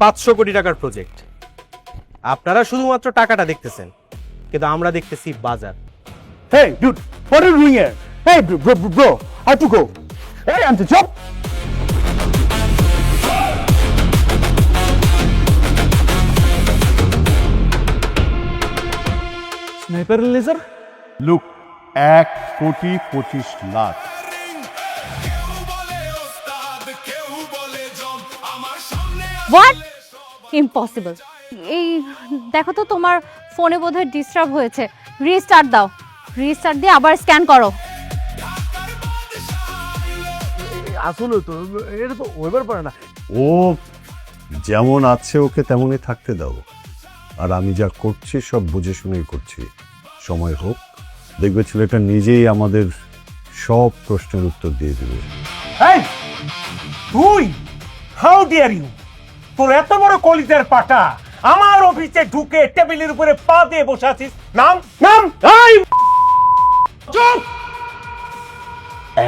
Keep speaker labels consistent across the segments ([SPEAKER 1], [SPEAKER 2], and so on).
[SPEAKER 1] 500 কোটি টাকার প্রজেক্ট। আপনারা শুধুমাত্র টাকাটা দেখতেছেন, কিন্তু আমরা দেখতেছি বাজার।
[SPEAKER 2] Hey, dude, what are you doing here? Hey, bro, I have to go. Hey, I'm the job. Sniper laser?
[SPEAKER 3] Look 1,25,00,000।
[SPEAKER 4] What? Impossible. এই দেখো তো, তোমার ফোনে বোধহয় ডিস্টার্ব হয়েছে। রিস্টার্ট দাও, রিস্টার্ট দিয়ে আবার স্ক্যান করো।
[SPEAKER 2] আসলে তো এটা তো ওইবার পারে না।
[SPEAKER 3] ও যেমন আছে ওকে তেমনই থাকতে দাও, আর আমি যা করছি সব বুঝে শুনেই করছি। সময় হোক, দেখবে ছেলেটা নিজেই আমাদের সব প্রশ্নের উত্তর দিয়ে দেবে।
[SPEAKER 2] এই তুই, হাউ ডিয়ার ইউ, তোর এত বড় কলিজার পাটা আমার অফিসে ঢুকে টেবিলের উপরে পা দিয়ে বসে আছিস? নাম নাম এই চুপ!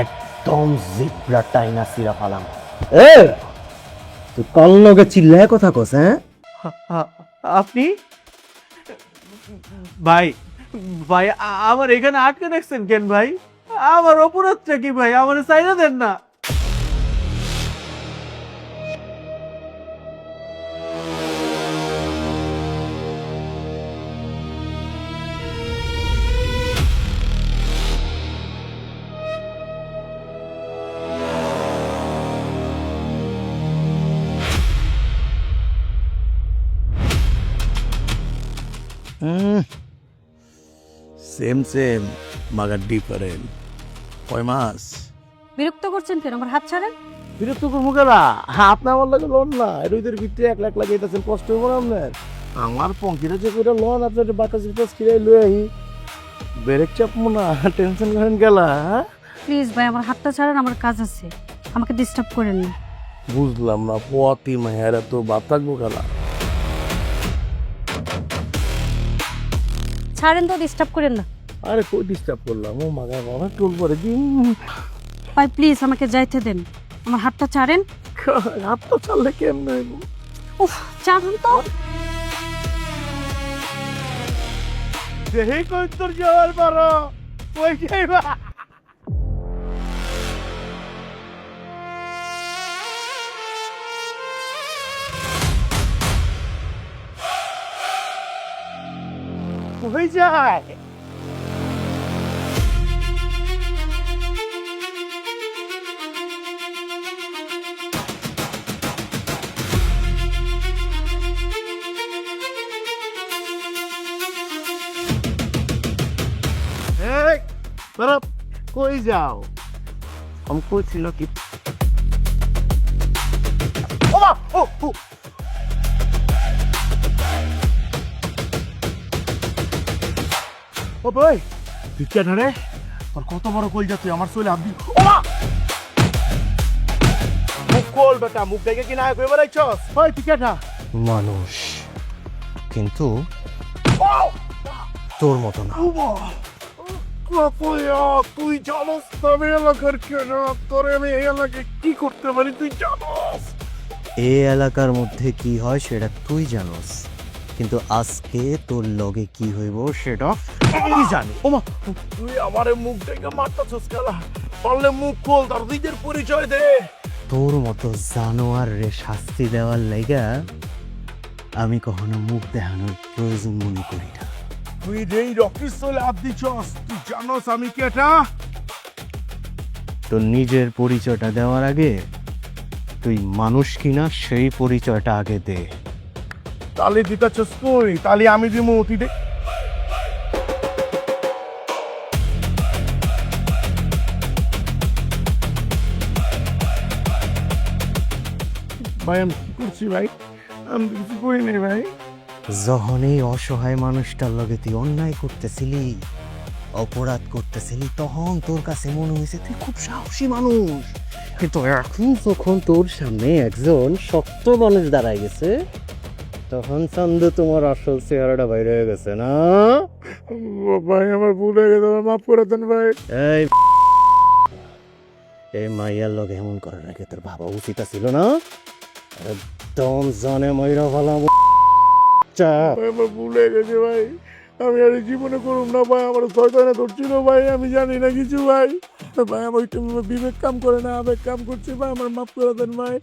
[SPEAKER 5] একদম জিব্রা টাইনা সিরা ফালাম। তুই কল লগে চিল্লায় কথা কস? হ্যাঁ,
[SPEAKER 1] আপনি ভাই, ভাই আমার এখানে আটকে রাখছেন কেন ভাই? আমার অপরাধটা কি ভাই? আমার চাইনা দেন না।
[SPEAKER 6] সেম মাগার ডিফারেন্ট। কয় মাস?
[SPEAKER 4] বিরক্ত করছেন কেন? আমার হাত ছাড়েন।
[SPEAKER 5] বিরক্ত করবো কেনা? আপনার আমার লাগে লোন না, এর ভিতরে 1 লাখ লাগাইতেছেন, কষ্ট হবো না আপনার? আমার পঙ্কিটা যে করে লোন আপনার বাতাস বিতাস কিনে লয়ে আহি, ব্রেক চাপবো না, টেনশন করেন গেলা।
[SPEAKER 4] প্লিজ ভাই, আমার হাতটা ছাড়েন, আমার কাজ আছে, আমাকে ডিস্টার্ব করেন না।
[SPEAKER 5] বুঝলাম না, পতি মাহেরা তো বাপ থাকবো খেলা।
[SPEAKER 4] ছাড়েন তো, ডিস্টার্ব করেন না।
[SPEAKER 5] আরে কই ডিস্টার্ব করলাম? ও মাগা বাবা টোল পরে দিন।
[SPEAKER 4] ভাই প্লিজ আমাকে যাইতে দেন, আমার হাতটা ছাড়েন।
[SPEAKER 5] হাত তো চাললে কেমনে?
[SPEAKER 4] উফ, ছাড়ুন তো।
[SPEAKER 2] দেহি কই তোর যাওয়ার পারো ওই যাইবা। কই যায়? কই যাও?
[SPEAKER 5] আমি কইছিল কি
[SPEAKER 2] ও ভাই, তুই কেন রে? তোর কত বড় কল যাচ্ছে আমার চলে আপনি। মুখ খোল বেটা, মুখ দেখে কি না কই বেড়াইছস? ভাই তুই কেটা?
[SPEAKER 5] মানুষ, কিন্তু তোর মতো না।
[SPEAKER 2] তুই জানোস তবে এলাকার কেন তোরে আমি এই এলাকায় কি করতে পারি তুই জানোস?
[SPEAKER 5] এই এলাকার মধ্যে কি হয় সেটা তুই জানোস, কিন্তু আজকে তোর লগে কি হইব সেটা
[SPEAKER 2] আমি জানি। ওমা, তুই আমারে মুখ দেখে মারতাছস কেলা? পারলে মুখ খোল, তার নিজের পরিচয় দে।
[SPEAKER 5] তোর মতো জানোয়ার রে শাস্তি দেওয়ার লাইগা আমি কখনো মুখ দেখানোর প্রয়োজন মনে করি না।
[SPEAKER 2] তুই যেই রকিস চলে হাত দিছস, তুই জানোস আমি কেটা?
[SPEAKER 5] তোর নিজের পরিচয়টা দেওয়ার আগে তুই মানুষ কিনা সেই পরিচয়টা আগে দে।
[SPEAKER 2] তালি দিতাছস তুই, তালি আমি দিমু, তুই দেখ। ভাই আমি কি করছি ভাই? আমি তো কিছু করি নাই ভাই।
[SPEAKER 5] যখন এই অসহায় মানুষটার লগে তুই অন্যায় করতেছিলি, অপরাধ করতেছিলি, তখন তোর কাছে মনে হয়েছে তুই খুব সাহসী মানুষ, কিন্তু এখন যখন তোর সামনে একজন শক্ত মানুষ দাঁড়ায় গেছে, তখন চান্দু তোমার আসল চেহারাটা বাইরে হয়ে গেছে না?
[SPEAKER 2] ভাই আমার ভুল হয়ে গেছে, আমার মাফ করে দেন ভাই।
[SPEAKER 5] এই মাইয়ার লগে এমন করার আগে তোর ভাবা উচিত ছিল না? একদম জানে ময়রা ভালা
[SPEAKER 6] আমার ভুল হয়ে গেছে ভাই, আমি আর এই জীবনে করুম না ভাই, আমার শয়তানে ধরছিল ভাই, আমি জানি না কিছু ভাই। ভাই আমার একটু বিবেক কাম করে না, আবেগ কাম করছে ভাই, আমার মাফ করে দেন ভাই,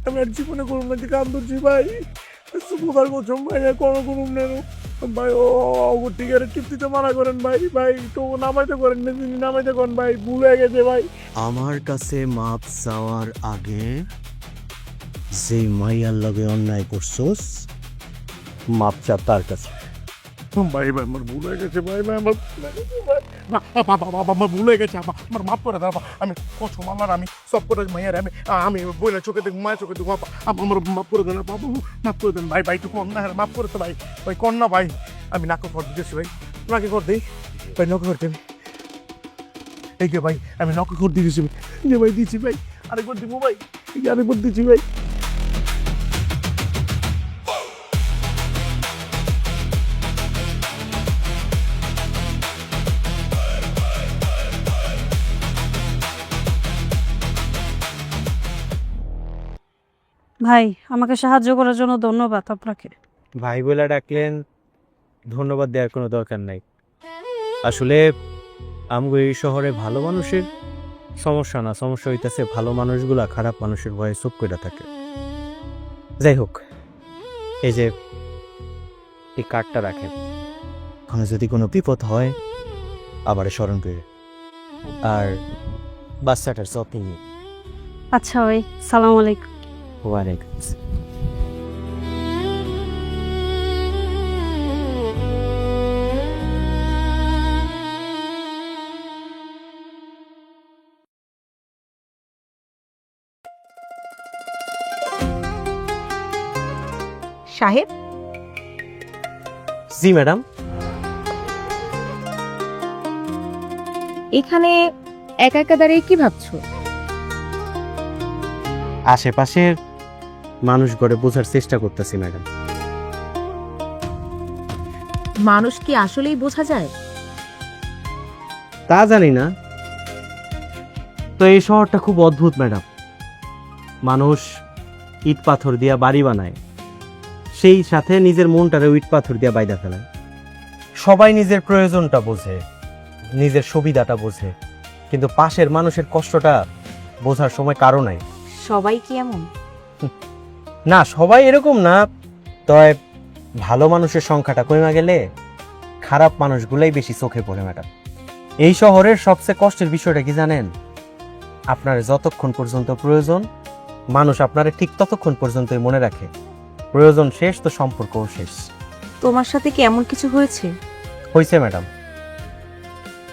[SPEAKER 6] আমি আর জীবনে করুম না, যে কাম ধরছি ভাই, সুপার করছম ভাই, আর কোনো করুম না ভাই। ও টিকারের টিপটিতে মানা করেন ভাই, ভাই তো নামাইতে করেন না, নামাইতে করেন ভাই, ভুল হয়ে গেছে ভাই।
[SPEAKER 5] আমার কাছে মাপ চাওয়ার আগে যে মাইয়ার লগে অন্যায় করছস মাপ চা তার কাছে।
[SPEAKER 6] ভাই ভাই আমার ভুল হয়ে গেছে ভাই, ভাই আমার ভুল হয়ে গেছে ভাই, আমার ভুল হয়ে গেছে, আমার মাফ করে দাও, আমি কসম আমার, আমি সব করে মাইয়ার, আমি বইলে চোখে দেখবো, মায়ের চোখে দেখবো, আমার মাফ করে দেন বাবু, মাফ করে দেন ভাই, ভাই একটু কম না, মাফ করে তো ভাই, ভাই কর না ভাই, আমি নাকে ঘর দিতেছি ভাই, নাকে ঘর দিই ভাই, নকে ঘর দেবে এই যে ভাই, আমি নকে ঘর দিতেছি যে ভাই, দিচ্ছি ভাই, আরেকবার দিব ভাই, আরেকবার দিচ্ছি ভাই।
[SPEAKER 7] ভাই আমাকে সাহায্য করার জন্য ধন্যবাদ আপনাকে।
[SPEAKER 8] ভাই বলে ডাকলেন, ধন্যবাদ দেওয়ার কোনো দরকার নাই। আসলে আমগো এই শহরে ভালো মানুষের সমস্যা না, সমস্যা হইতেছে ভালো মানুষগুলা খারাপ মানুষের ভয়ে চুপ করে থাকে। যাই হোক, এই যে এই কার্ডটা রাখেন,
[SPEAKER 5] ওখানে যদি কোনো বিপদ হয় আবার স্মরণ করে, আর বাচ্চাটার যত্ন নিয়ে।
[SPEAKER 7] আচ্ছা ভাই, সালাম আলাইকুম।
[SPEAKER 8] ওয়ালাইকুম আসসালাম।
[SPEAKER 9] সাহেব,
[SPEAKER 8] জি ম্যাডাম।
[SPEAKER 9] এখানে একা একা দাঁড়িয়ে কি ভাবছো?
[SPEAKER 8] আশেপাশের মানুষ গড়ে বোঝার চেষ্টা করতেছি ম্যাডাম।
[SPEAKER 9] মানুষ কি আসলেই বোঝা যায়?
[SPEAKER 8] তা জানি না, তো এই শহরটা খুব অদ্ভুত ম্যাডাম। মানুষ ইট পাথর দিয়া বাড়ি বানায়, সেই সাথে নিজের মনটারে ইট পাথর দিয়া বাইদা ফেলায়। সবাই নিজের প্রয়োজনটা বোঝে, নিজের সুবিধাটা বোঝে, কিন্তু পাশের মানুষের কষ্টটা বোঝার সময় কারো নাই।
[SPEAKER 9] সবাই কি এমন?
[SPEAKER 8] না, সবাই এরকম না, তবে ভালো মানুষের সংখ্যাটা কমে গেলে খারাপ মানুষগুলাই বেশি চোখে পড়ে ম্যাডাম। এই শহরের সবচেয়ে কষ্টের বিষয়টা কি জানেন? আপনার যতক্ষণ পর্যন্ত প্রয়োজন, মানুষ আপনারে ঠিক ততক্ষণ পর্যন্তই মনে রাখে, প্রয়োজন শেষ তো সম্পর্কও শেষ।
[SPEAKER 9] তোমার সাথে কি এমন কিছু হয়েছে?
[SPEAKER 8] হয়েছে ম্যাডাম,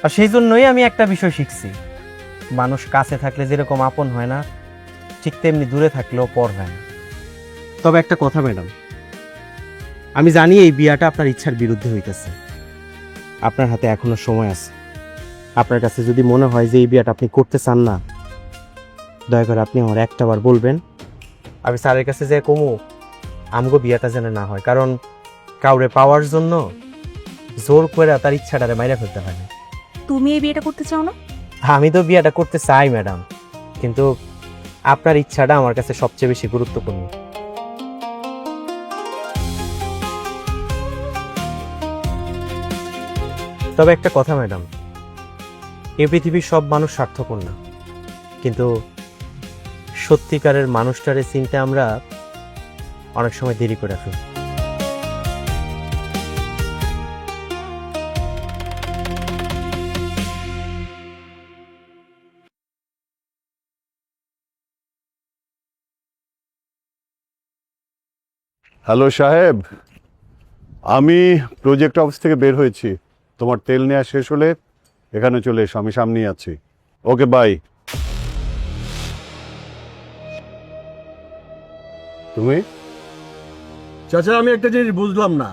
[SPEAKER 8] আর সেই জন্যই আমি একটা বিষয় শিখছি, মানুষ কাছে থাকলে যেরকম আপন হয় না, ঠিক তেমনি দূরে থাকলেও পর হয় না। তবে একটা কথা ম্যাডাম, আমি জানি এই বিয়াটা আপনার ইচ্ছার বিরুদ্ধে হইতেছে, আপনার হাতে এখনো সময় আছে। আপনার কাছে যদি মনে হয় যে এই বিয়াটা আপনি করতে চান না, দয়া করে আপনি আমার একটাবার বলবেন, আমি স্যারের কাছে যে কমু আমগো বিয়াটা যেন না হয়। কারণ কাউরে পাওয়ার জন্য জোর করে তার ইচ্ছাটারে মাইরা ফেলতে হয় না।
[SPEAKER 9] তুমি এই বিয়েটা করতে চাও না?
[SPEAKER 8] আমি তো বিয়েটা করতে চাই ম্যাডাম, কিন্তু আপনার ইচ্ছাটা আমার কাছে সবচেয়ে বেশি গুরুত্বপূর্ণ। তবে একটা কথা ম্যাডাম, এই পৃথিবীর সব মানুষ স্বার্থপর না, কিন্তু সত্যিকারের মানুষটারে চিনতে আমরা অনেক সময় দেরি করে ফেলি।
[SPEAKER 3] হ্যালো সাহেব, আমি প্রজেক্ট অফিস থেকে বের হয়েছি। তোমার তেল নেওয়া শেষ হলে এখানে চলে এসো, আমি সামনেই আছি। Okay bye. তুমি?
[SPEAKER 6] চাচা, আমি একটা জিনিস বুঝলাম না,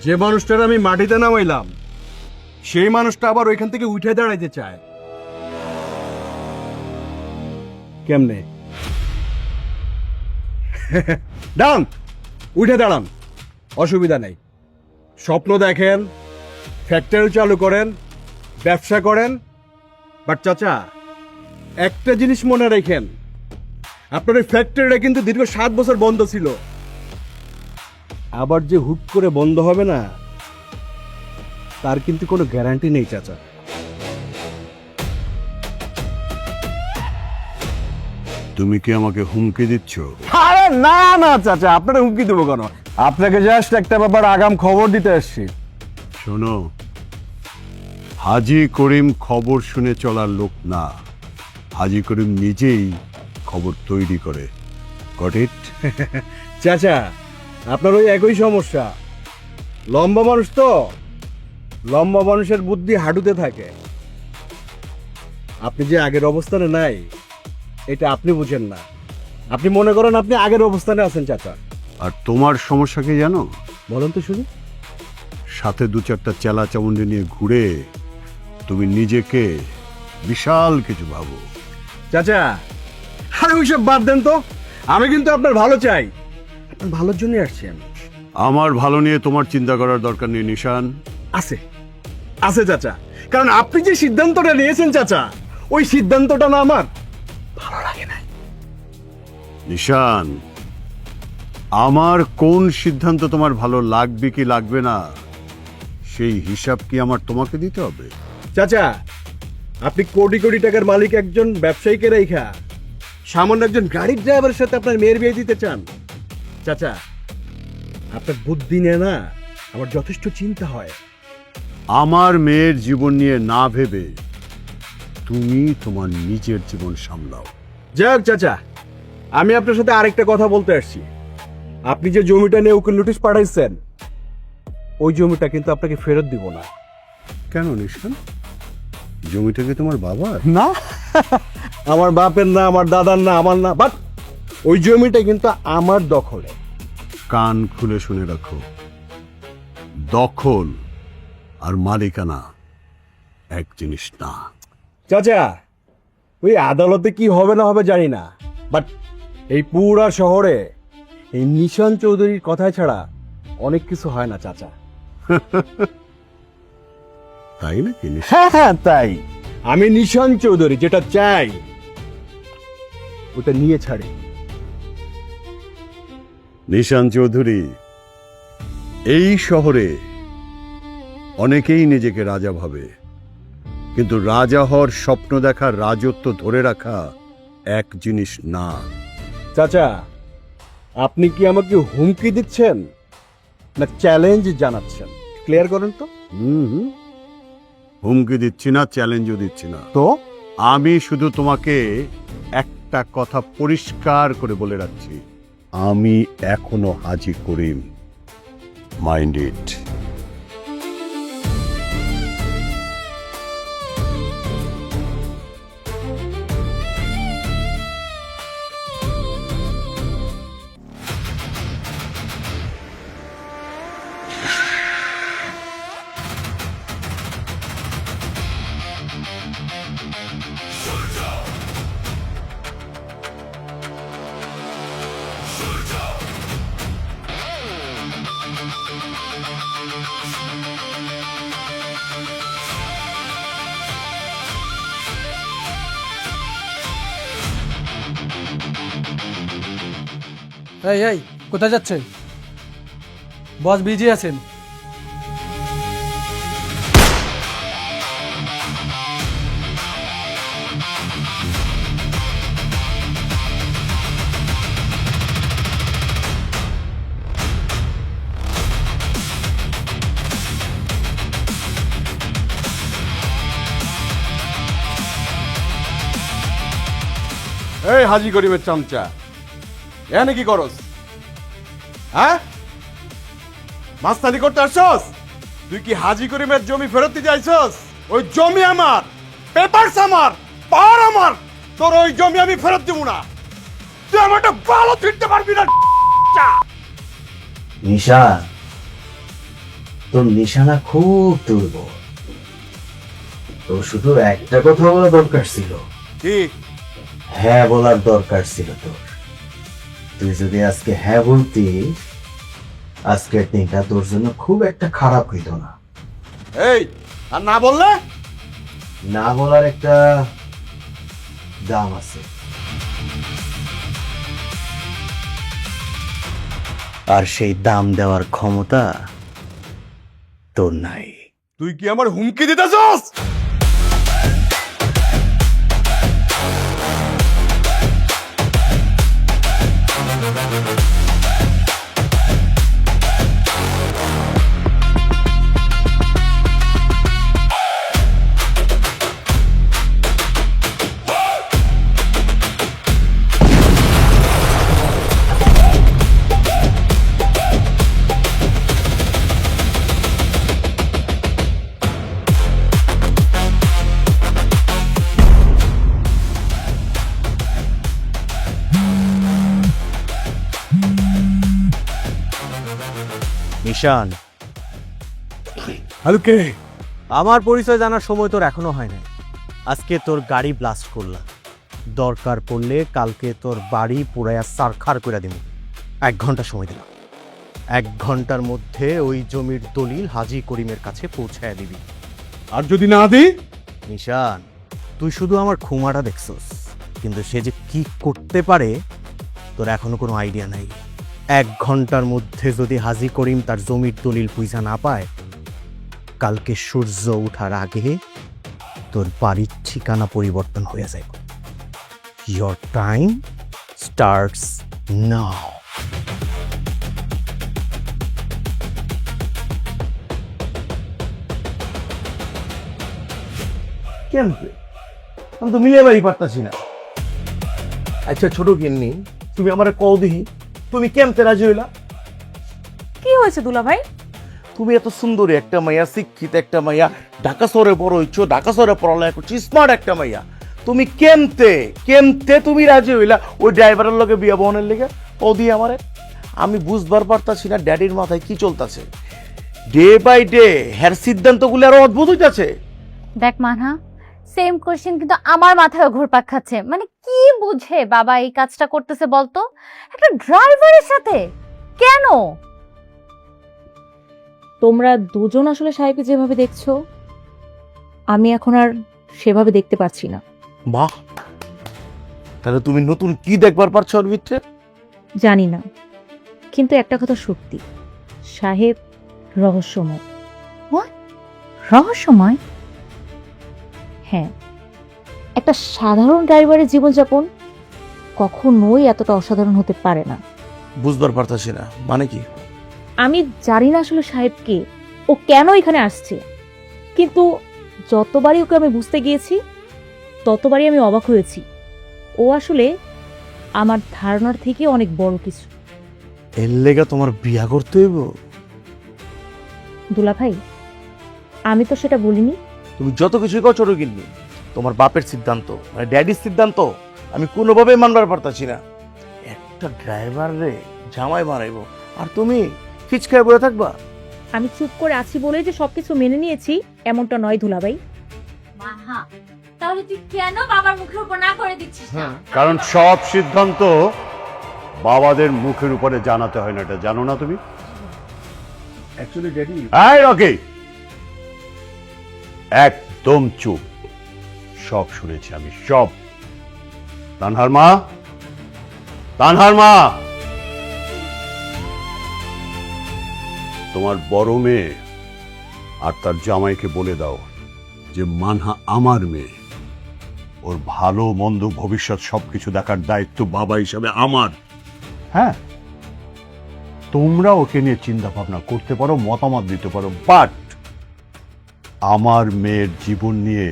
[SPEAKER 6] যে মানুষটার আমি মাটিতে নামাইলাম সেই মানুষটা আবার ওইখান থেকে উঠে দাঁড়াইতে চায় কেমনে? দাঁড়ান, উঠে দাঁড়ান, অসুবিধা নেই। স্বপ্ন দেখেন, ফ্যাক্টরি চালু করেন, ব্যবসা করেন, বাট চাচা একটা জিনিস মনে রাখেন, আপনার এই ফ্যাক্টরিটা কিন্তু দীর্ঘ 7 বছর বন্ধ ছিল, আবার যে হুট করে বন্ধ হবে না তার কিন্তু কোনো গ্যারান্টি নেই চাচা।
[SPEAKER 3] তুমি কি আমাকে হুমকি দিচ্ছ?
[SPEAKER 6] আরে না না চাচা, আপনারা হুমকি দেবো কেন? আপনাকে জাস্ট একটা ব্যাপার আগাম খবর দিতে আসছি।
[SPEAKER 3] শোনো, হাজি করিম খবর শুনে চলার লোক না, হাজি করিম নিজেই খবর তৈরি করে। Got it?
[SPEAKER 6] চাচা আপনার ওই একই সমস্যা, লম্বা মানুষ তো, লম্বা মানুষের বুদ্ধি হাঁটুতে থাকে। আপনি যে আগের অবস্থানে নাই এটা আপনি বুঝেন না, আপনি মনে করেন আপনি আগের অবস্থানে আছেন চাচা।
[SPEAKER 3] আর তোমার সমস্যা কি জানো?
[SPEAKER 6] বলেন তো শুনি।
[SPEAKER 3] সাথে 2-4টা চেলা চামুন্ডি নিয়ে ঘুরে তুমি নিজেকে বিশাল কিছু ভাবো।
[SPEAKER 6] চাচা আরে ওইসব বাদ দেন তো, আমি কিন্তু আপনার ভালো চাই, আপনার ভালোর জন্যই আসছি আমি।
[SPEAKER 3] আমার ভালো নিয়ে তোমার চিন্তা করার দরকার নেই নিশান।
[SPEAKER 6] আছে আছে চাচা, কারণ আপনি যে সিদ্ধান্তটা নিয়েছেন চাচা, ওই সিদ্ধান্তটা না আমার ভালো লাগে না।
[SPEAKER 3] নিশান, আমার কোন সিদ্ধান্ত তোমার ভালো লাগবে কি লাগবে না সেই হিসাব কি আমার তোমাকে দিতে হবে?
[SPEAKER 6] চাচা আপনি কোটি কোটি টাকার মালিক একজন ব্যবসায়ীকে রেখা সামান্য একজন গাড়ির ড্রাইভারের সাথে আপনার মেয়ের বিয়ে দিতে চান? চাচা আপনার বুদ্ধি নিয়ে না আমার যথেষ্ট চিন্তা হয়।
[SPEAKER 3] আমার মেয়ের জীবন নিয়ে না ভেবে তুমি তোমার নিজের জীবন সামলাও।
[SPEAKER 6] যাক চাচা, আমি আপনার সাথে আরেকটা কথা বলতে আসছি। আপনি যে জমিটা নিয়ে ওকে নোটিশ পাঠাইছেন, ওই জমিটা কিন্তু আপনাকে ফেরত দিব না।
[SPEAKER 3] কেন নিশান, জমিটা কি তোমার বাবার?
[SPEAKER 6] না, আমার বাপের না, আমার দাদার না, আমার না, বাট ওই জমিটা কিন্তু আমার দখলে।
[SPEAKER 3] কান খুলে শুনে রাখো, দখল আর মালিকানা এক জিনিস না।
[SPEAKER 6] চাচা ওই আদালতে কি হবে না হবে জানি না, বাট এই পুরা শহরে এই নিশান চৌধুরীর কথা ছাড়া অনেক কিছু হয় না চাচা।
[SPEAKER 3] তাই নাকি নিশান?
[SPEAKER 6] হ্যাঁ হ্যাঁ তাই, আমি নিশান চৌধুরী যেটা চাই ওটা নিয়ে ছাড়ি।
[SPEAKER 3] নিশান চৌধুরী, এই শহরে অনেকেই নিজেকে রাজা ভাবে, কিন্তু রাজা হওয়ার স্বপ্ন দেখা, রাজত্ব ধরে রাখা এক জিনিস না।
[SPEAKER 6] চাচা আপনি কি আমাকে হুমকি দিচ্ছেন না চ্যালেঞ্জ জানাচ্ছেন? ক্লিয়ার করেন তো।
[SPEAKER 3] হুম, হুমকি দিচ্ছি না, চ্যালেঞ্জও দিচ্ছি না।
[SPEAKER 6] তো
[SPEAKER 3] আমি শুধু তোমাকে একটা কথা পরিষ্কার করে বলে রাখছি, আমি এখনো হাজি করিম। Mind it.
[SPEAKER 1] এই এই কোথায় যাচ্ছেন? বস বিজি আছেন।
[SPEAKER 6] এই হাজি করিমের চামচা, এখানে কি করস? হ্যাঁ, মাস্তানি করতে আসছস? তুই কি হাজি করিমের জমি ফেরত দিতে আইছস? ওই জমি আমার, পেপারস আমার, পাওয়ার আমার, তোর ওই জমি আমি ফেরত দিব না। তুই আমারটা ভালো ফিরতে পারবি না।
[SPEAKER 5] নিশান, তোর নিশানা খুব দুর্বল। তোর শুধু একটা কথা বলা দরকার ছিল।
[SPEAKER 6] কি?
[SPEAKER 5] হ্যাঁ বলার দরকার ছিল তোর। তুই যদি আজকে হ্যাঁ বলতি, আজকের দিনটা তোর জন্য খুব একটা খারাপ হইতো না।
[SPEAKER 6] এই, আর না বললে?
[SPEAKER 5] না বলার একটা দাম আছে। আর সেই দাম দেওয়ার ক্ষমতা তোর নাই।
[SPEAKER 6] তুই কি আমার হুমকি দিতেছস?
[SPEAKER 8] নিশান,
[SPEAKER 6] হ্যালো কে?
[SPEAKER 8] আমার পরিচয় জানার সময় তোর এখনো হয় নাই। আজকে তোর গাড়ি ব্লাস্ট করলাম, দরকার পড়লে কালকে তোর বাড়ি পুরাইয়া সারখার করে দিব। 1 ঘন্টা সময় দিলাম, 1 ঘন্টার মধ্যে ওই জমির দলিল হাজী করিমের কাছে পৌঁছায় দিবি।
[SPEAKER 6] আর যদি না দিই?
[SPEAKER 8] নিশান, তুই শুধু আমার খুমাটা দেখছস, কিন্তু সে যে কি করতে পারে তোর এখনো কোনো আইডিয়া নাই। 1 ঘন্টার মধ্যে যদি হাজী করিম তার জমির দলিল পয়সা না পায়, কালকে সূর্য ওঠার আগে তোর বাড়ির ঠিকানা পরিবর্তন হয়ে যাবে। Your time starts now.
[SPEAKER 1] কেন আমি তো মিলে বাড়ি পারতাছি না। আচ্ছা ছোট গিন্নি, তুমি আমার কও দিহি, তুমি কেমতে রাজি হইলা?
[SPEAKER 9] কি হয়েছে দুলা ভাই?
[SPEAKER 6] তুমি এত সুন্দরী একটা মাইয়া, শিক্ষিত একটা মাইয়া, ঢাকা শহরে বড় হইছো, ঢাকা শহরে পড়ালেখা করছো, স্মার্ট একটা মাইয়া, তুমি কেমতে তুমি রাজি হইলা ওই ড্রাইভারের লগে বিয়া বহনের লেগে? ও দিয়ে আমারে আমি বুঝবার পারতাছি না ড্যাডির মাথায় কি চলতেছে। ডে বাই ডে হ্যার সিদ্ধান্তগুলো আরো অদ্ভুত হইতাছে।
[SPEAKER 4] দেখ মানহা, সেম কোশ্চেন কিন্তু আমার মাথায় ঘুরপাক খাচ্ছে। মানে কি বুঝে বাবা এই কাজটা করতেছে বলতো, একটা ড্রাইভারের সাথে? কেন?
[SPEAKER 9] তোমরা দুজন আসলে সাহেবকে যেভাবে দেখছো, আমি এখন আর সেভাবে দেখতে পারছি না।
[SPEAKER 6] বাহ, তাহলে তুমি নতুন কি দেখবার পারছো ওর ভিতরে?
[SPEAKER 9] জানি না, কিন্তু একটা কথা সত্যি, সাহেব রহস্যময়।
[SPEAKER 4] রহস্যময়?
[SPEAKER 9] হ্যাঁ, একটা সাধারণ ড্রাইভারের জীবনযাপন কখনোই এতটা অসাধারণ হতে পারে না।
[SPEAKER 6] বুঝবার পারতাছি না, মানে কি?
[SPEAKER 9] আমি জানি না আসলে সাহেবকে, ও কেন এখানে আসছে, কিন্তু যতবারই ওকে আমি বুঝতে গিয়েছি ততবারই আমি অবাক হয়েছি। ও আসলে আমার ধারণার থেকে অনেক বড় কিছু।
[SPEAKER 6] এর লেগে তোমার বিয়া করতে হইব?
[SPEAKER 9] দুলা ভাই, আমি তো সেটা বলিনি।
[SPEAKER 6] তুমি যত কিছুই কও ছোট কিনবি, তোমার বাপের সিদ্ধান্ত, মানে ড্যাডির সিদ্ধান্ত আমি কোনোভাবেই মানবার পারতাছি না। একটা ড্রাইভার রে জামাই বানাইবো আর তুমি খিচখায় বলে থাকবা?
[SPEAKER 9] আমি চুপ করে আছি বলে যে সবকিছু মেনে নিয়েছি এমনটা নয় দুলা ভাই।
[SPEAKER 4] মানহা, তাহলে তুই কেন বাবার মুখের উপর না করে দিচ্ছিস না?
[SPEAKER 3] কারণ সব সিদ্ধান্ত বাবাদের মুখের উপরে জানাতে হয় না, এটা জানো না তুমি?
[SPEAKER 6] অ্যাকচুয়ালি ড্যাডি,
[SPEAKER 3] এই রকি, একদম চুপ। সব শুনেছি আমি, সব। তানহার মা, তোমার বড় মেয়ে আর তার জামাইকে বলে দাও যে মানহা আমার মেয়ে, ওর ভালো মন্দ ভবিষ্যৎ সবকিছু দেখার দায়িত্ব বাবা হিসাবে আমার। হ্যাঁ, তোমরা ওকে নিয়ে চিন্তা ভাবনা করতে পারো, মতামত দিতে পারো, বাট আমার মেয়ের জীবন নিয়ে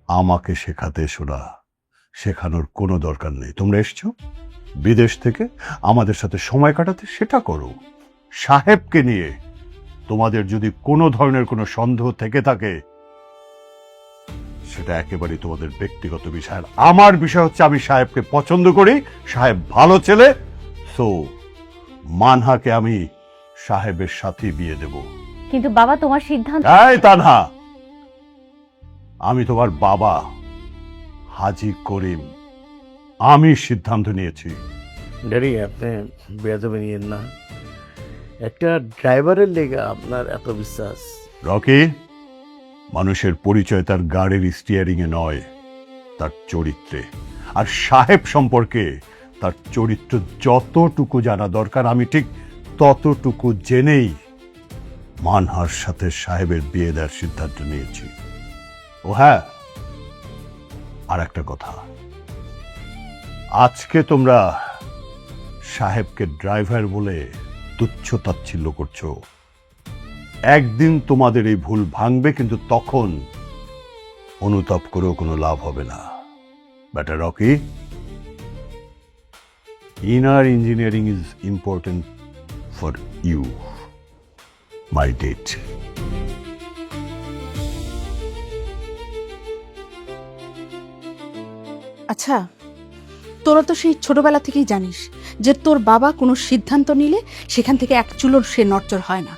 [SPEAKER 3] আমাকে শেখাতে এসো না, শেখানোর কোনো দরকার নেই। তোমরা এসছো বিদেশ থেকে আমাদের সাথে সময় কাটাতে, সেটা করো। সাহেবকে নিয়ে তোমাদের যদি কোনো ধরনের কোনো সন্দেহ থেকে থাকে, সেটা একেবারেই তোমাদের ব্যক্তিগত বিষয়। আমার বিষয় হচ্ছে আমি সাহেবকে পছন্দ করি, সাহেব ভালো ছেলে, সো মানহাকে আমি সাহেবের সাথে বিয়ে দেব।
[SPEAKER 4] কিন্তু বাবা, তোমার সিদ্ধান্ত।
[SPEAKER 3] এই তানহা, আমি তোমার বাবা হাজী করিম, আমি সিদ্ধান্ত নিয়েছি।
[SPEAKER 6] ড্যাডি আপনি বেয়াদবি নিয়েন না, একটা ড্রাইভারের লেগে আপনার এত বিশ্বাস?
[SPEAKER 3] রকি, মানুষের পরিচয় তার গাড়ির স্টিয়ারিং এ নয়, তার চরিত্রে। আর সাহেব সম্পর্কে তার চরিত্র যতটুকু জানা দরকার আমি ঠিক ততটুকু জেনেই মানহার সাথে সাহেবের বিয়ে দেওয়ার সিদ্ধান্ত নিয়েছি। ও হ্যাঁ, আর একটা কথা, আজকে তোমরা সাহেবকে ড্রাইভার বলে তুচ্ছ তাচ্ছিল্য করছো। একদিন তোমাদের এই ভুল ভাঙবে, কিন্তু তখন অনুতাপ করেও কোনো লাভ হবে না। বেটা Rocky, inner engineering is important for you, my date.
[SPEAKER 10] আচ্ছা, তোরা তো সেই ছোটবেলা থেকেই জানিস যে তোর বাবা কোনো সিদ্ধান্ত নিলে সেখান থেকে এক চুলোর সে নড়চড় হয় না।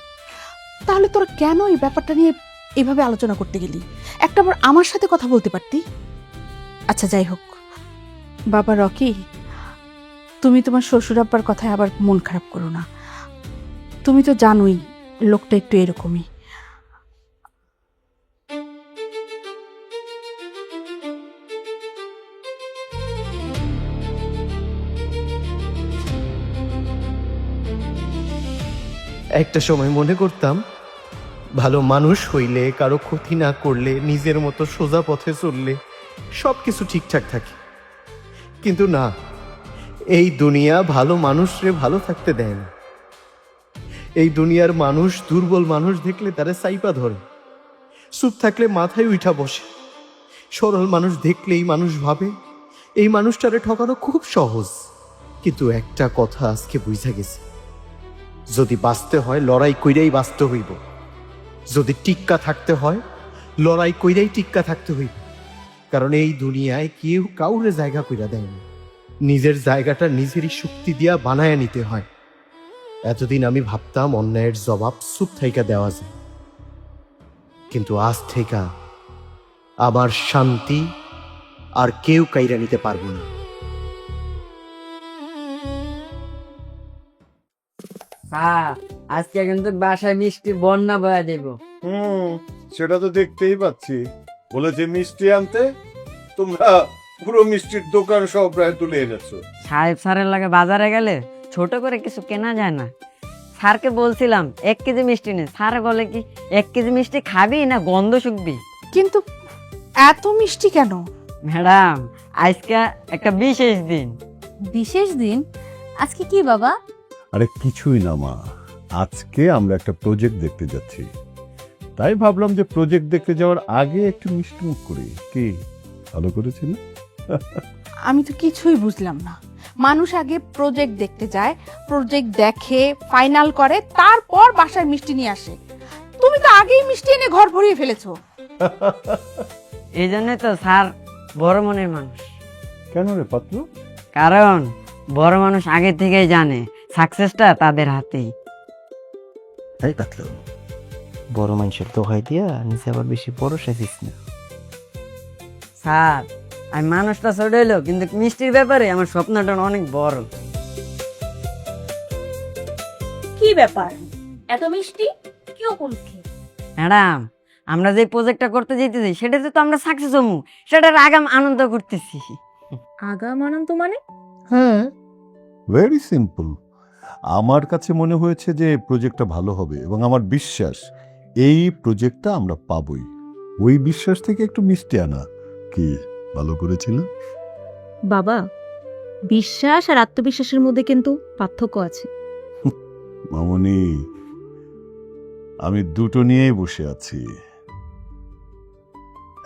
[SPEAKER 10] তাহলে তোরা কেন এই ব্যাপারটা নিয়ে এভাবে আলোচনা করতে গেলি? একটাবার আমার সাথে কথা বলতে পারতি। আচ্ছা যাই হোক, বাবা রকি, তুমি তোমার শ্বশুর আব্বার কথায় আবার মন খারাপ করো না। তুমি তো জানোই লোকটা একটু এরকমই।
[SPEAKER 5] একটা সময় মনে করতাম ভালো মানুষ হইলে, কারো ক্ষতি না করলে, নিজের মতো সোজা পথে চললে সব কিছু ঠিকঠাক থাকে। কিন্তু না, এই দুনিয়া ভালো মানুষরে ভালো থাকতে দেয় না। এই দুনিয়ার মানুষ দুর্বল মানুষ দেখলে তারা সাইপা ধরে, চুপ থাকলে মাথায় উঠা বসে। সরল মানুষ দেখলেই মানুষ ভাবে এই মানুষটারে ঠকানো খুব সহজ। কিন্তু একটা কথা আজকে বুঝা গেছে, যদি বাঁচতে হয় লড়াই কইরাই বাঁচতে হইব, যদি টিক্কা থাকতে হয় লড়াই কইরাই টিক্কা থাকতে হইব। কারণ এই দুনিয়ায় কেউ কাউরে জায়গা কইরা দেয় না, নিজের জায়গাটা নিজেরই শক্তি দিয়া বানায়া নিতে হয়। এতদিন আমি ভাবতাম অন্যায়ের জবাব চুপ থাইকা দেওয়া যায়, কিন্তু আজ থেকে আমার শান্তি আর কেউ কাইরা নিতে পারবো না।
[SPEAKER 11] আজকে কিন্তু বাসায় মিষ্টি বন্যা বয়া দেব।
[SPEAKER 3] সেটা তো দেখতেই পাচ্ছি। বলেছে মিষ্টি আনতে, তোমরা পুরো মিষ্টির দোকান সব প্রায় তুলে এনেছো।
[SPEAKER 11] সাহেব স্যারের লাগে বাজারে গেলে ছোট করে কিছু কেনা যায় না। স্যারকে বলছিলাম 1 কেজি মিষ্টি নে, স্যার বলে কি 1 কেজি মিষ্টি খাবি না গন্ধ শুকবি।
[SPEAKER 10] কিন্তু এত মিষ্টি কেন?
[SPEAKER 11] ম্যাডাম, আজকে একটা বিশেষ দিন।
[SPEAKER 4] বিশেষ দিন? আজকে কি বাবা?
[SPEAKER 3] আরে কিছুই না মা, আজকে আমরা একটা প্রজেক্ট দেখতে যাচ্ছি, তাই ভাবলাম যে প্রজেক্ট দেখতে যাওয়ার আগে একটু মিষ্টি মুখ করি। কি ভালো করেছি না?
[SPEAKER 10] আমি তো কিছুই বুঝলাম না। মানুষ আগে প্রজেক্ট দেখতে যায়, প্রজেক্ট দেখে ফাইনাল করে, তারপর বাসায় মিষ্টি নিয়ে আসে। তুমি তো আগেই মিষ্টি এনে ঘর ভরিয়ে ফেলেছো।
[SPEAKER 11] এই জন্যই তো স্যার বড় মনের মানুষ।
[SPEAKER 3] কেন রে পাত্র?
[SPEAKER 11] কারণ বড় মানুষ আগে থেকেই জানে সাকসেসটা তাদের হাতেই।
[SPEAKER 5] তাই পাতলো, বড় মানুষের দোহাই দিয়া নিচে আবার বেশি বড় সাজিস না।
[SPEAKER 11] স্যার, আমি মানুষটা ছোট হইলো, কিন্তু মিষ্টির ব্যাপারে আমার স্বপ্নটা অনেক বড়।
[SPEAKER 9] কি ব্যাপার, এত মিষ্টি কি উপলক্ষে?
[SPEAKER 11] ম্যাডাম, আমরা যে প্রজেক্টটা করতে যেতেছি সেটাতে তো আমরা সাকসেস হবো, সেটার আগাম আনন্দ করতেছি।
[SPEAKER 9] আগাম আনন্দ মানে?
[SPEAKER 3] হ্যাঁ, ভেরি সিম্পল। আমার কাছে মনে হয়েছে যে প্রজেক্টটা ভালো হবে এবং আমার বিশ্বাস এই প্রজেক্টটা আমরা পাবই। ওই বিশ্বাস থেকে একটু মিষ্টি আনা কি ভালো করেছিল?
[SPEAKER 9] বাবা, বিশ্বাস আর আত্মবিশ্বাসের মধ্যে কিন্তু পার্থক্য আছে।
[SPEAKER 3] মামনি, আমি দুটো নিয়েই বসে আছি।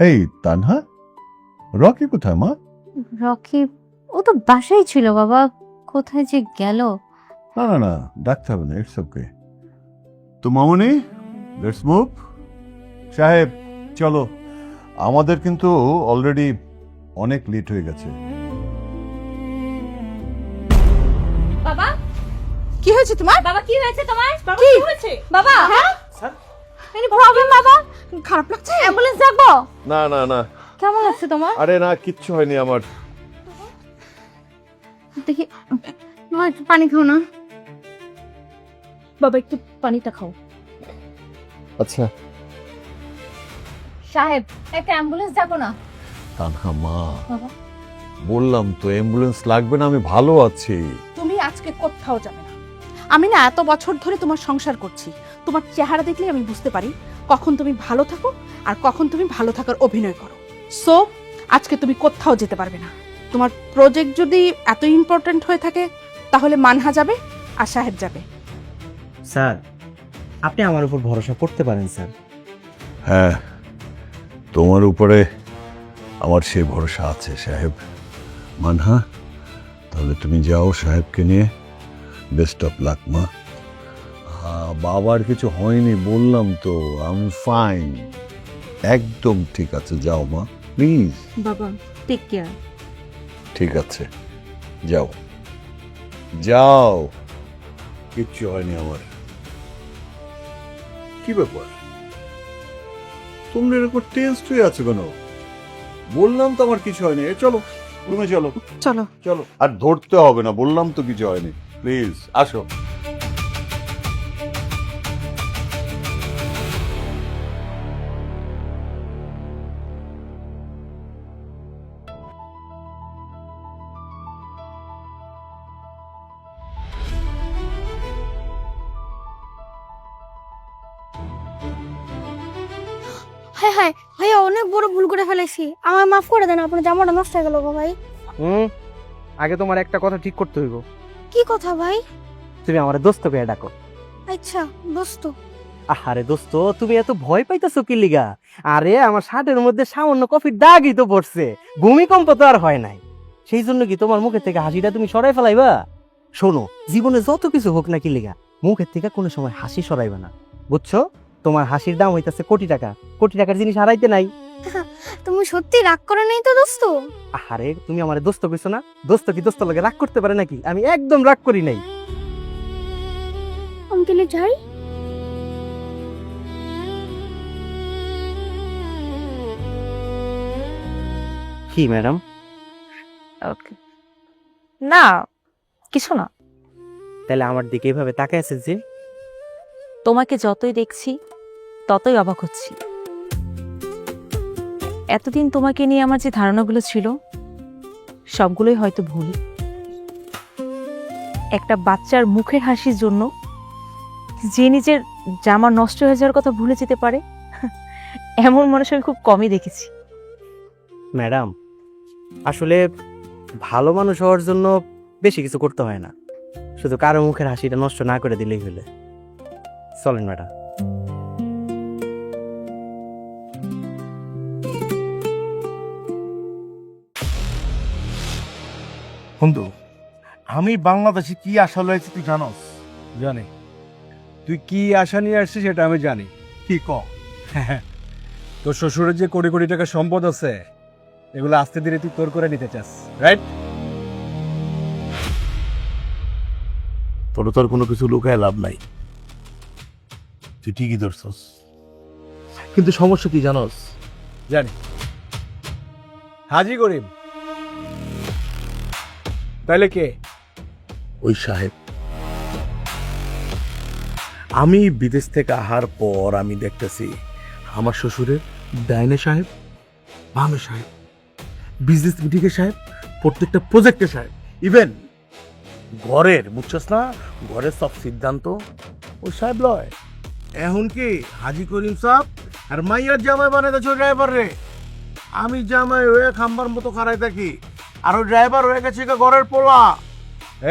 [SPEAKER 3] এই তানহা, রকি কোথায় মা?
[SPEAKER 4] রকি ও তো বাসায় ছিল বাবা, কোথায় যে গেল।
[SPEAKER 3] না না না, ডাকতে হবে না, ইটস ওকে। তো মামনি, লেটস মুভ। সাহেব চলো, আমাদের কিন্তু অলরেডি অনেক লেট হয়ে গেছে।
[SPEAKER 4] বাবা,
[SPEAKER 10] কি হয়েছে তোমার?
[SPEAKER 4] বাবা কি হয়েছে তোমার?
[SPEAKER 10] কি
[SPEAKER 4] হয়েছে বাবা?
[SPEAKER 10] হ্যাঁ
[SPEAKER 4] এনি প্রবলেম বাবা?
[SPEAKER 10] খারাপ লাগছে?
[SPEAKER 4] অ্যাম্বুলেন্স ডাকবো?
[SPEAKER 1] না না না,
[SPEAKER 4] কেমন লাগছে তোমার?
[SPEAKER 1] আরে না, কিচ্ছু হয়নি আমার।
[SPEAKER 4] দেখি মা, একটু পানি খাও না।
[SPEAKER 9] বাবা একটু পানিটা খাও।
[SPEAKER 1] আচ্ছা
[SPEAKER 4] সাহেব, একটা অ্যাম্বুলেন্স ডাকো না।
[SPEAKER 3] তানহা মা,
[SPEAKER 4] বাবা
[SPEAKER 3] বললাম তো অ্যাম্বুলেন্স লাগবে না, আমি ভালো আছি।
[SPEAKER 10] তুমি আজকে কোথাও যাবে না। আমি না এত বছর ধরে তোমার সংসার করছি, তোমার চেহারা দেখলে আমি বুঝতে পারি কখন তুমি ভালো থাকো আর কখন তুমি ভালো থাকার অভিনয় করো। সো আজকে তুমি কোথাও যেতে পারবে না। তোমার প্রজেক্ট যদি এত ইম্পর্ট্যান্ট হয়ে থাকে তাহলে মানহা যাবে আর সাহেব যাবে।
[SPEAKER 8] স্যার, আপনি আমার উপর ভরসা করতে পারেন স্যার।
[SPEAKER 3] হ্যাঁ, তোমার উপরে আমার সেই ভরসা আছে সাহেব। মানহা, তাহলে তুমি যাও সাহেবকে নিয়ে। বেস্ট অফ লাক মা। বাবার কিছু হয়নি বললাম তো, আমি ফাইন, একদম ঠিক আছে। যাও মা, প্লিজ।
[SPEAKER 9] বাবা টেক কেয়ার।
[SPEAKER 3] ঠিক আছে, যাও যাও, কিচ্ছু হয়নি আমার। কি ব্যাপার, তোমরা এরকম টেন্সড হয়ে আছো কেন? বললাম তো আমার কিছু হয়নি। চলো রুমে, চলো
[SPEAKER 10] চলো
[SPEAKER 3] চলো। আর ধরতে হবে না, বললাম তো কিছু হয়নি। প্লিজ আসো।
[SPEAKER 12] হ্যাঁ হ্যাঁ ভাইয়া, অনেক বড় ভুল করে ফেলেছি, আমার মাফ করে দেন। আপনার জামাটা নষ্ট হয়ে গেল গো ভাই।
[SPEAKER 8] আগে তোমার একটা কথা ঠিক করতে হইব।
[SPEAKER 12] কি কথা ভাই?
[SPEAKER 8] তুমি আমার দোস্ত করে ডাকো।
[SPEAKER 12] আচ্ছা দোস্ত।
[SPEAKER 8] আরে দোস্ত, তুমি এত ভয় পাইতেছো কি লিগা? আরে আমার শার্টের মধ্যে সামান্য কফির দাগই তো পড়ছে, ভূমিকম্প তো আর হয় নাই। সেই জন্য কি তোমার মুখের থেকে হাসিটা তুমি সরাই ফেলাইবা? শোনো, জীবনে যত কিছু হোক না কি লিগা, মুখের থেকে কোনো সময় হাসি সরাইবা না, বুঝছো? তোমার হাসির দাম হইতাছে কোটি টাকা, কোটি টাকার জিনিস হারাইতে নাই।
[SPEAKER 12] তুমি সত্যি রাগ করে নাই তো দোস্ত?
[SPEAKER 8] আরে তুমি আমার দোস্ত কইছো না, দোস্ত কি দোস্ত লাগে রাগ করতে পারে নাকি? আমি একদম রাগ করি নাই।
[SPEAKER 12] অঙ্কেলে যাই।
[SPEAKER 8] কি ম্যাডাম?
[SPEAKER 9] না কিছু না।
[SPEAKER 8] তাহলে আমার দিকে এইভাবে তাকায় আছে যে?
[SPEAKER 9] তোমাকে যতই দেখছি ততই অবাক হচ্ছি। এতদিন তোমাকে নিয়ে আমার যে ধারণাগুলো ছিল সবগুলোই হয়তো ভুল। একটা বাচ্চার মুখের হাসির জন্য যে নিজের জামা নষ্ট হয়ে যাওয়ার কথা ভুলে যেতে পারে, এমন মানুষ আমি খুব কমই দেখেছি।
[SPEAKER 8] ম্যাডাম, আসলে ভালো মানুষ হওয়ার জন্য বেশি কিছু করতে হয় না, শুধু কারো মুখের হাসিটা নষ্ট না করে দিলেই হলে। চলেন ম্যাডাম।
[SPEAKER 6] বন্ধু, আমি বাংলাদেশে কি আশা লয়েছি তুই জানোস?
[SPEAKER 2] জানি তুই কি আশা নিয়ে আসছিস সেটা আমি জানি।
[SPEAKER 6] কি ক?
[SPEAKER 2] তোর শ্বশুরের যে কোটি কোটি টাকা সম্পদ আছে, এগুলো আস্তে ধীরে তুই তোর করে নিতে চাস, রাইট?
[SPEAKER 1] তোর তোর কোনো কিছু লুকায় লাভ নাই, তুই ঠিকই ধরছস। কিন্তু সমস্যা কি জানোস?
[SPEAKER 2] জানি। হাজি করিম। তাইলে কে?
[SPEAKER 1] ওই সাহেব। আমি বিদেশ থেকে আসার পর আমি দেখতেছি আমার শ্বশুরের ডাইনে সাহেব, বামে সাহেব, বিজনেস মিটিংয়ে সাহেব, প্রত্যেকটা প্রজেক্টে সাহেব, ইভেন ঘরের, বুঝছস না, ঘরের সব সিদ্ধান্ত ওই সাহেব লয়। এখন কি হাজি করিম সাহেব আর মাইয়ার জামাই বানাইতেছ ড্রাইভার রে। আমি জামাই হয়ে খাম্বার মতো খারাই থাকি, আর ওই ড্রাইভার হয়ে গেছে ঘরের পোলা।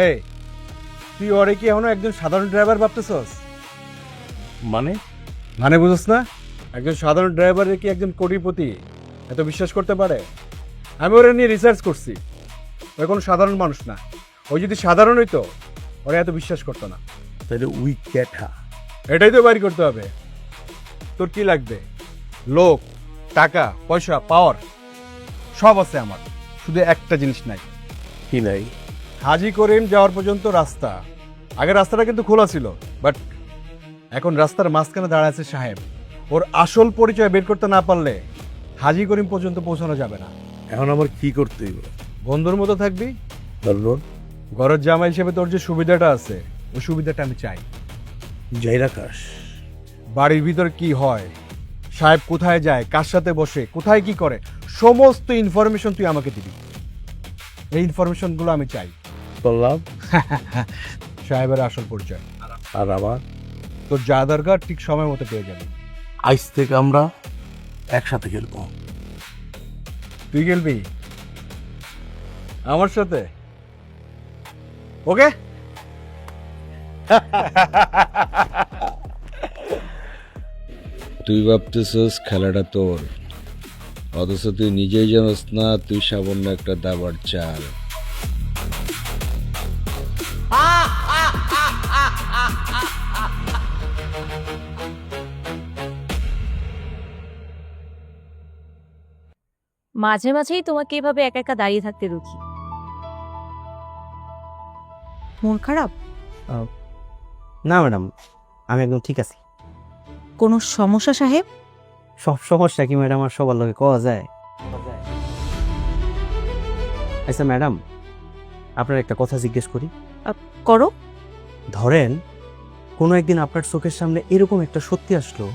[SPEAKER 2] এই, তুই ওরে কি এখনো একজন সাধারণ ড্রাইভার ভাবতেছস? মানে বুঝছ না? একজন সাধারণ ড্রাইভারের কি একজন কোটিপতি এত বিশ্বাস করতে পারে? আমি ওরা নিয়ে রিসার্চ করছি, ওই কোনো সাধারণ মানুষ না। ওই যদি সাধারণ হইতো ওরা এত বিশ্বাস করতো না।
[SPEAKER 1] তাহলে উই ক্যাঠা,
[SPEAKER 2] এটাই তো বাড়ি করতে হবে। তোর কি লাগবে? লোক, টাকা, পয়সা, পাওয়ার সব আছে আমার, শুধু একটা জিনিস নাই।
[SPEAKER 1] কি নাই?
[SPEAKER 2] হাজি করিম যাওয়ার পর্যন্ত রাস্তা। আগে রাস্তাটা কিন্তু খোলা ছিল, বাট এখন রাস্তার মাঝখানে দাঁড়ায় আছে সাহেব। ওর আসল পরিচয় বের করতে না পারলে হাজি করিম পর্যন্ত পৌঁছানো যাবে না।
[SPEAKER 1] এখন আমার কি করতে হইব?
[SPEAKER 2] বন্ধুর মতো থাকবি।
[SPEAKER 1] ধরুন
[SPEAKER 2] ঘরের জামাই হিসেবে তোর যে সুবিধাটা আছে, ওই সুবিধাটা আমি চাই।
[SPEAKER 1] যাই রাখাস।
[SPEAKER 2] বাড়ির ভিতর কি হয়, সাহেব কোথায় যায়, কার সাথে বসে, কোথায় কি করে, সমস্ত ইনফরমেশন তুই আমাকে দিবি।
[SPEAKER 5] এই ইনফরমেশনগুলো আমি চাই।
[SPEAKER 1] বললাম
[SPEAKER 5] সাহেবের আসল পরিচয়
[SPEAKER 1] আর আবার
[SPEAKER 5] তোর যা দরকার ঠিক সময় মতো পেয়ে যাবে।
[SPEAKER 1] আইস থেকে আমরা একসাথে খেলবো।
[SPEAKER 5] তুই খেলবি আমার সাথে? ওকে।
[SPEAKER 13] তুই ভাবতেছস খেলাটা তোর, অথচ তুই নিজেই জানোস না তুই সামান্য একটা দাবার চাল।
[SPEAKER 9] মাঝে মাঝেই তোমাকে এভাবে একা একা দাঁড়িয়ে থাকতে রুখি। মন খারাপ?
[SPEAKER 8] না ম্যাডাম, আমি একদম ঠিক আছি।
[SPEAKER 9] কোনো সমস্যা সাহেব?
[SPEAKER 8] সব সমস্যা কি ম্যাডাম আর সবার লোকে কওয়া যায়? আচ্ছা ম্যাডাম, আপনার একটা কথা জিজ্ঞেস করি।
[SPEAKER 9] করো।
[SPEAKER 8] ধরেন কোনো একদিন আপনার চোখের সামনে এরকম একটা সত্যি আসলো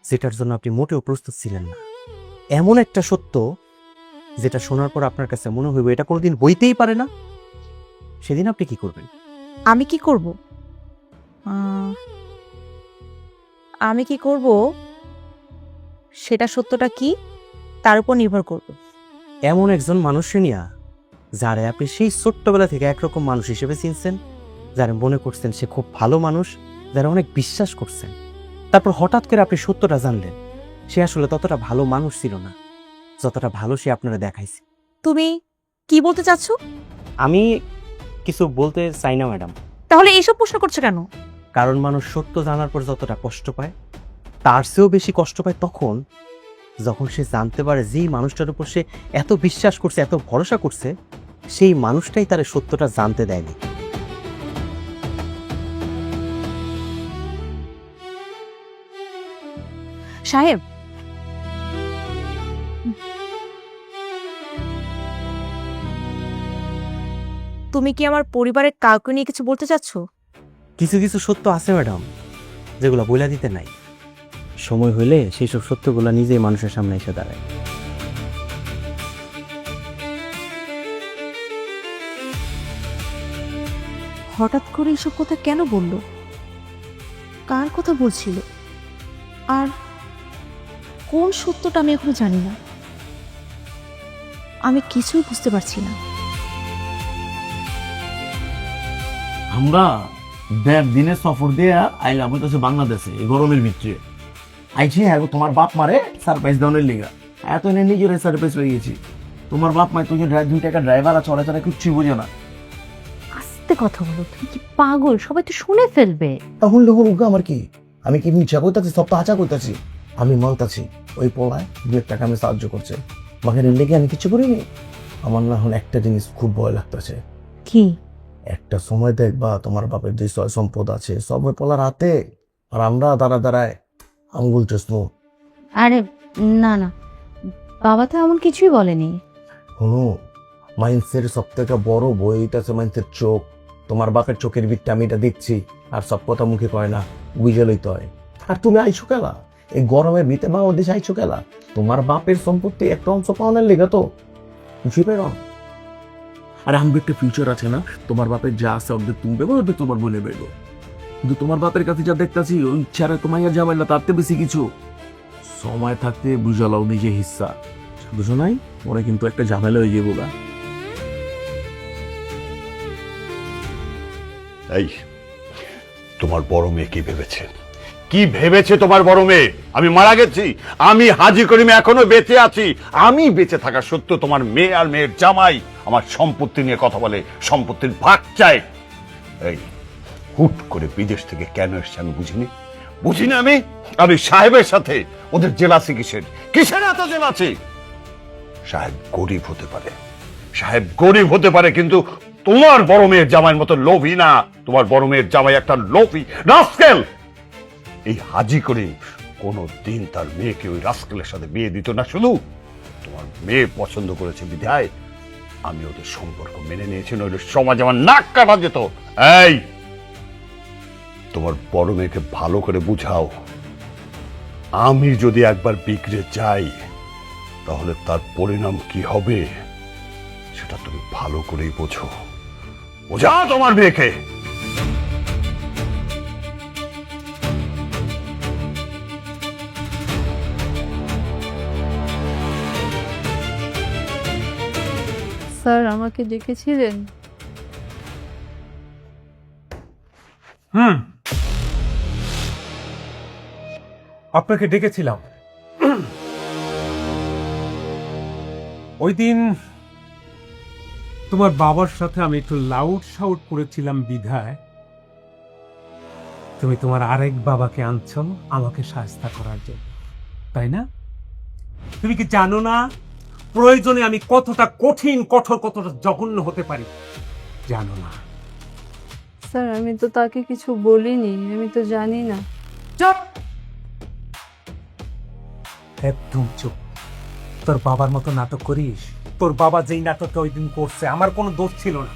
[SPEAKER 8] যেটার জন্য আপনি মোটেও প্রস্তুত ছিলেন না, এমন একটা সত্য যেটা শোনার পর আপনার কাছে মনে হইব এটা কোনোদিন হইতেই পারে না, সেদিন আপনি কি করবেন?
[SPEAKER 9] আমি কি করব? আমি কি করব সেটা সত্যটা কি তার উপর নির্ভর করবে।
[SPEAKER 8] এমন একজন মানুষকে নিয়া যারে আপনি সেই ছোট্টবেলা থেকে একরকম মানুষ হিসেবে চিনছেন, যারা মনে করছেন সে খুব ভালো মানুষ, যারা অনেক বিশ্বাস করছেন, তারপর হঠাৎ করে আপনি সত্যটা জানলেন সে আসলে ততটা ভালো মানুষ ছিল না যতটা ভালো সে আপনারা দেখাইছে।
[SPEAKER 9] তুমি কি বলতে চাচ্ছ?
[SPEAKER 8] আমি কিছু বলতে চাই না ম্যাডাম।
[SPEAKER 9] তাহলে এইসব প্রশ্ন করছো কেন?
[SPEAKER 8] কারণ মানুষ সত্য জানার পর যতটা কষ্ট পায় তার চেয়েও বেশি কষ্ট পায় তখন যখন সে জানতে পারে যেই মানুষটার উপর সে এত বিশ্বাস করছে, এত ভরসা করছে, সেই মানুষটাই তার সত্যটা জানতে দেয়নি।
[SPEAKER 9] সাহেব, তুমি কি আমার পরিবারের কাউকে নিয়ে কিছু বলতে চাচ্ছ?
[SPEAKER 8] কিছু কিছু সত্য আছে ম্যাডাম যেগুলো বইলা দিতে নাই, সময় হইলে সেই সব সত্যগুলো নিজেই মানুষের সামনে এসে দাঁড়ায়।
[SPEAKER 9] হঠাৎ করে এসব কথা কেন বলল? কার কথা বলছিল? আর কোন সত্যটা আমি এখনো জানি না। আমি কিছুই বুঝতে পারছি না।
[SPEAKER 1] আমরা 1.5 দিনের সফর দিয়ে আইলাম হইতেছে বাংলাদেশে এই গরমের ভিতরে। আইছি হ্যাঁ তোমার বাপ মারে সারপ্রাইজ দেওয়ার লিগা, এত এনে নিজের সারপ্রাইজ হয়ে গেছি। তোমার বাপ মায় তুই 2 টাকা ড্রাইভার চলে চলে কিচ্ছুই বোঝে না।
[SPEAKER 4] আস্তে কথা বলো, তুমি কি পাগল? সবাই তো শুনে ফেলবে।
[SPEAKER 1] তখন লোক আমার কি, আমি কি মিছা কইতাছি? সব তো আচা কইতাছি। আমি মানতাছি ওই পোলায় 2 টাকা আমি সাহায্য করছে, বাঘের লেগে আমি কিছু করিনি। আমার না হলে একটা জিনিস খুব ভয় লাগতেছে।
[SPEAKER 4] কি?
[SPEAKER 1] একটা সময় দেখবা তোমার বাপের যে সয় সম্পদ আছে সব ওই পোলার হাতে, আর আমরা দাঁড়ায় আঙ্গুল চুষবো।
[SPEAKER 4] আরে না না, বাবা তো এমন কিছুই বলেনি।
[SPEAKER 1] শুনো, মাইন্সের সব থেকে বড় বই আছে মাইন্সের চোখ। তোমার বাপের চোখের বিটটা আমি এটা দেখছি, আর সব কথা মুখে কয় না, বুঝে লইতে হয়। আর তুমি আইছো কেলা এই গরমের ভিতরে বাংলাদেশে আইছো কেলা? তোমার বাপের সম্পত্তি একটা অংশ পাওয়ানোর লেগে তো বুঝবে না। আর আমি একটা ফিউচার আছে না, তোমার বাপের যা আছে অর্ধেক তুমি বেগো, অর্ধেক তোমার বোনে বেগো। কিন্তু তোমার বাপের কাছে যা দেখতেছি ওই ইচ্ছারে তোমার যাবেন না, তার থেকে বেশি কিছু। সময় থাকতে বুঝালাও নিজে হিস্সা, বুঝো নাই? ওরা কিন্তু একটা ঝামেলা হয়ে যাবো গা।
[SPEAKER 3] এই তোমার বড় মেয়ে কি ভেবেছে? কি ভেবেছে তোমার বড় মেয়ে? আমি মারা গেছি, আমি হাজি করিম এখনো বেঁচে আছি। আমি বেঁচে থাকা সত্য তোমার মেয়ে আর মেয়ের জামাই আমার সম্পত্তি নিয়ে কথা বলে, সম্পত্তির ভাগ চাই। এই হুট করে বিদেশ থেকে কেন এসছে আমি বুঝিনি আমি সাহেবের সাথে ওদের জেলাসি কিসের এত জেলাসি? সাহেব গরিব হতে পারে কিন্তু তোমার বড় মেয়ের জামাইয়ের মতো লোভী না। তোমার বড় মেয়ের জামাই একটা লোভী রাস্কেল। এই হাজি করিম কোনো দিন তার মেয়েকে ওই রাস্কেলের সাথে বিয়ে দিত না। শুধু তোমার মেয়ে পছন্দ করেছে বিধায় আমি ওদের সম্পর্ক মেনে নিয়েছি, নইলে সমাজ আমার নাক কাটা যেত। এই তোমার বড় মেয়েকে ভালো করে বুঝাও, আমি যদি একবার বিগড়ে যাই তাহলে তার পরিণাম কি হবে সেটা তুমি ভালো করেই বোঝো। বোঝা তোমার মেয়েকে।
[SPEAKER 7] স্যার আমাকে ডেকেছিলেন?
[SPEAKER 2] আপনাকে ডেকেছিলাম। ওই দিন তোমার বাবার সাথে আমি একটু লাউড শাউট করেছিলাম বিধায় তুমি তোমার আরেক বাবাকে আনছো আমাকে সাহায্য করার জন্য, তাই না? তুমি কি জানো না প্রয়োজনে আমি কতটা কঠিন, কঠোর, কতটা জঘন্য হতে পারি? জানো না?
[SPEAKER 7] স্যার আমি তো তাকে কিছু বলিনি, আমি তো জানি না।
[SPEAKER 2] চুপ, একদম চুপ। তোর বাবার মতো নাটক করিস? তোর বাবা যেই নাটকটা ওই দিন করছে আমার কোনো দোষ ছিল না।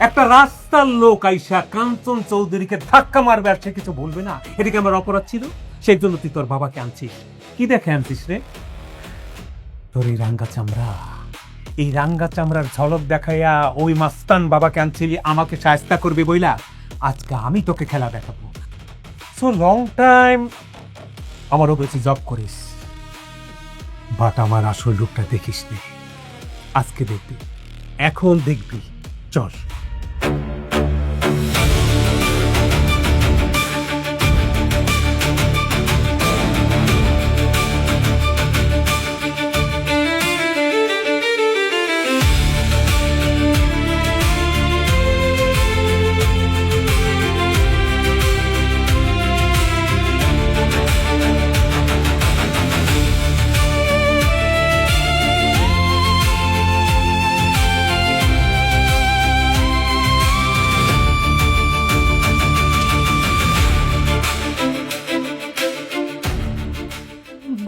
[SPEAKER 2] একটা রাস্তার লোক আইসা কাঞ্চন চৌধুরীকে ধাক্কা মারবে আর সে কিছু বলবে না, এদিকে আমার অপরাধ ছিল, সেই জন্য তুই তোর বাবাকে আনছিস। কি দেখে আনছিস রে? তোর এই রাঙ্গা চামড়া, এই রাঙ্গা চামড়ার ঝলক দেখাইয়া ওই মাস্তান বাবাকে আনছিলি আমাকে সাহায্য করবি বইলা। আজকে আমি তোকে খেলা দেখাবো। সো লং টাইম আমারও বেশি জব করিস, বাট আমার আসল রূপটা দেখিস নি। আজকে দেখবি, এখন দেখবি। চল।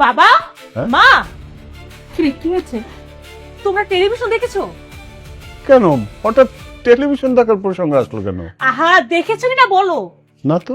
[SPEAKER 9] বাবা,
[SPEAKER 3] হ্যাঁ?
[SPEAKER 9] মা, কি হয়েছে? তোমরা টেলিভিশন দেখেছো?
[SPEAKER 3] কেন হঠাৎ টেলিভিশন দেখার প্রসঙ্গ আসলো কেন?
[SPEAKER 9] আহা, দেখেছো কিনা বলো।
[SPEAKER 3] না তো।